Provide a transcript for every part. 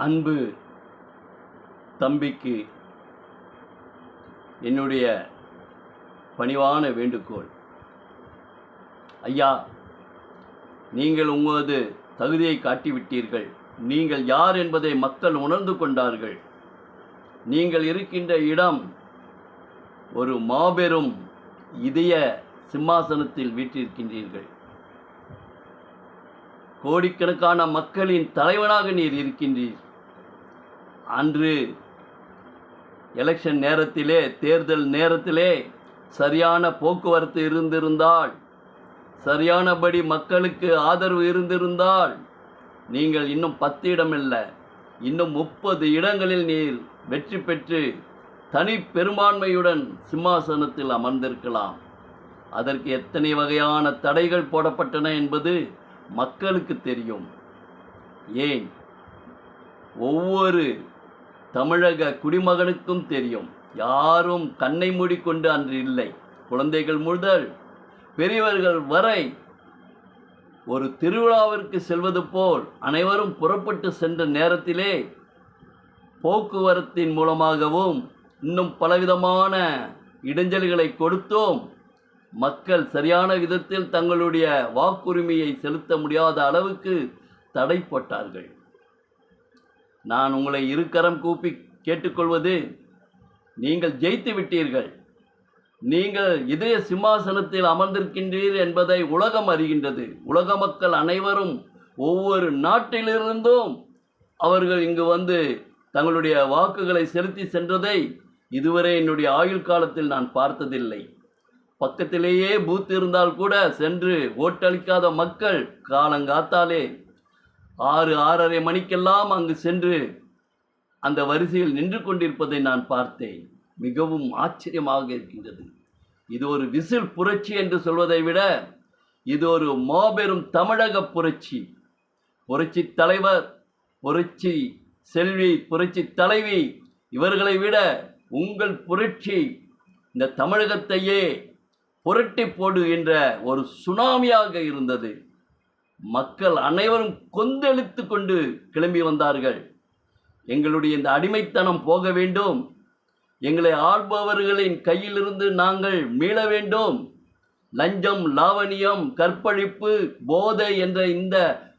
அன்பு தம்பிக்கு என்னுடைய பணிவான வேண்டுகோள். ஐயா, நீங்கள் உங்களது தகுதியை காட்டிவிட்டீர்கள். நீங்கள் யார் என்பதை மக்கள் உணர்ந்து கொண்டார்கள். நீங்கள் இருக்கின்ற இடம் ஒரு மாபெரும் இதய சிம்மாசனத்தில் வீற்றிருக்கின்றீர்கள். கோடிக்கணக்கான மக்களின் தலைவனாக நீர் இருக்கின்றீர். அன்று எலெக்ஷன் நேரத்திலே, தேர்தல் நேரத்திலே சரியான போக்குவரத்து இருந்திருந்தால், சரியானபடி மக்களுக்கு ஆதரவு இருந்திருந்தால், நீங்கள் இன்னும் 10 இடம் இல்லை, இன்னும் 30 இடங்களில் நீர் வெற்றி பெற்று தனி பெரும்பான்மையுடன் சிம்மாசனத்தில் அமர்ந்திருக்கலாம். அதற்கு எத்தனை வகையான தடைகள் போடப்பட்டன என்பது மக்களுக்கு தெரியும். ஏன், ஒவ்வொரு தமிழக குடிமகனுக்கும் தெரியும். யாரும் கண்ணை மூடிக்கொண்டு அன்று இல்லை. குழந்தைகள் முதல் பெரியவர்கள் வரை ஒரு திருவிழாவிற்கு செல்வது போல் அனைவரும் புறப்பட்டு சென்ற நேரத்திலே போக்குவரத்தின் மூலமாகவும் இன்னும் பலவிதமான இடைஞ்சல்களை கொடுத்தோம். மக்கள் சரியான விதத்தில் தங்களுடைய வாக்குரிமையை செலுத்த முடியாத அளவுக்கு தடை போட்டார்கள். நான் உங்களை இருக்கரம் கூப்பி கேட்டுக்கொள்வது, நீங்கள் ஜெயித்து விட்டீர்கள். நீங்கள் இதய சிம்மாசனத்தில் அமர்ந்திருக்கின்றீர்கள் என்பதை உலகம் அறிகின்றது. உலக மக்கள் அனைவரும் ஒவ்வொரு நாட்டிலிருந்தும் அவர்கள் இங்கு வந்து தங்களுடைய வாக்குகளை செலுத்தி சென்றதை இதுவரை என்னுடைய ஆயுள் காலத்தில் நான் பார்த்ததில்லை. பக்கத்திலேயே பூத் இருந்தால் கூட சென்று ஓட்டளிக்காத மக்கள் காலங்காத்தாலே 6-6:30 மணிக்கெல்லாம் அங்கு சென்று அந்த வரிசையில் நின்று கொண்டிருப்பதை நான் பார்த்தேன். மிகவும் ஆச்சரியமாக இருக்கின்றது. இது ஒரு விசில் புரட்சி என்று சொல்வதை விட இது ஒரு மாபெரும் தமிழக புரட்சி. புரட்சி தலைவர், புரட்சி செல்வி, புரட்சி தலைவி இவர்களை விட உங்கள் புரட்சி இந்த தமிழகத்தையே புரட்டி போடுகின்ற ஒரு சுனாமியாக இருந்தது. மக்கள் அனைவரும் கொந்தளித்து கொண்டு கிளம்பி வந்தார்கள். எங்களுடைய இந்த அடிமைத்தனம் போக வேண்டும், எங்களை ஆள்பவர்களின் கையிலிருந்து நாங்கள் மீள வேண்டும், லஞ்சம், லாவணியம், கற்பழிப்பு, போதை என்ற இந்த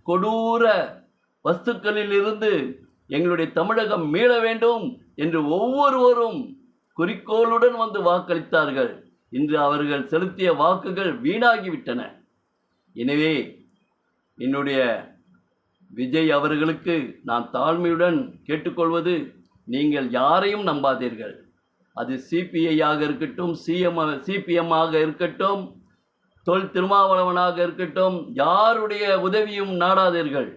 கொடூர வஸ்துக்களில் இருந்து எங்களுடைய தமிழகம் மீள வேண்டும் என்று ஒவ்வொருவரும் குறிக்கோளுடன் வந்து வாக்களித்தார்கள். இன்று அவர்கள் செலுத்திய வாக்குகள் வீணாகிவிட்டன. எனவே என்னுடைய விஜய் அவர்களுக்கு நான் தாழ்மையுடன் கேட்டுக்கொள்வது, நீங்கள் யாரையும் நம்பாதீர்கள். அது சிபிஐயாக இருக்கட்டும், சிபிஎம்மாக இருக்கட்டும், தொல் திருமாவளவனாக இருக்கட்டும், யாருடைய உதவியும் நாடாதீர்கள்.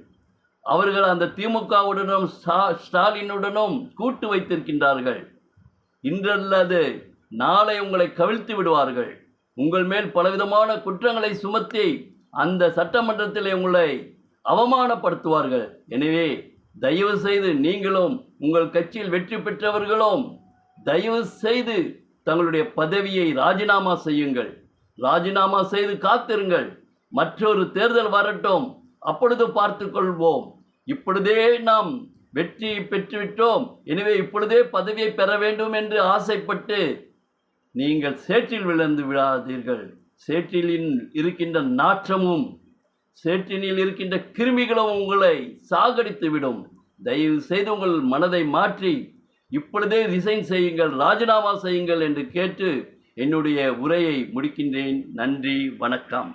அவர்கள் அந்த திமுகவுடனும் ஸ்டாலினுடனும் கூட்டு வைத்திருக்கின்றார்கள். இன்றல்லது நாளை உங்களை கவிழ்த்து விடுவார்கள். உங்கள் மேல் பலவிதமான குற்றங்களை சுமத்தி அந்த சட்டமன்றத்தில் உங்களை அவமானப்படுத்துவார்கள். எனவே தயவு செய்து நீங்களும் உங்கள் கட்சியில் வெற்றி பெற்றவர்களும் தயவு செய்து தங்களுடைய பதவியை ராஜினாமா செய்யுங்கள். ராஜினாமா செய்து காத்திருங்கள். மற்றொரு தேர்தல் வரட்டும், அப்பொழுது பார்த்து கொள்வோம். இப்பொழுதே நாம் வெற்றி பெற்றுவிட்டோம், எனவே இப்பொழுதே பதவியை பெற வேண்டும் என்று ஆசைப்பட்டு நீங்கள் சேற்றில் விழுந்து விடாதீர்கள். சேற்றில் இருக்கின்ற நாற்றமும் சேற்றினில் இருக்கின்ற கிருமிகளும் உங்களை சாகடித்து விடும். தயவு செய்து உங்கள் மனதை மாற்றி இப்பொழுதே ரிசைன் செய்யுங்கள், ராஜினாமா செய்யுங்கள் என்று கேட்டு என்னுடைய உரையை முடிக்கின்றேன். நன்றி, வணக்கம்.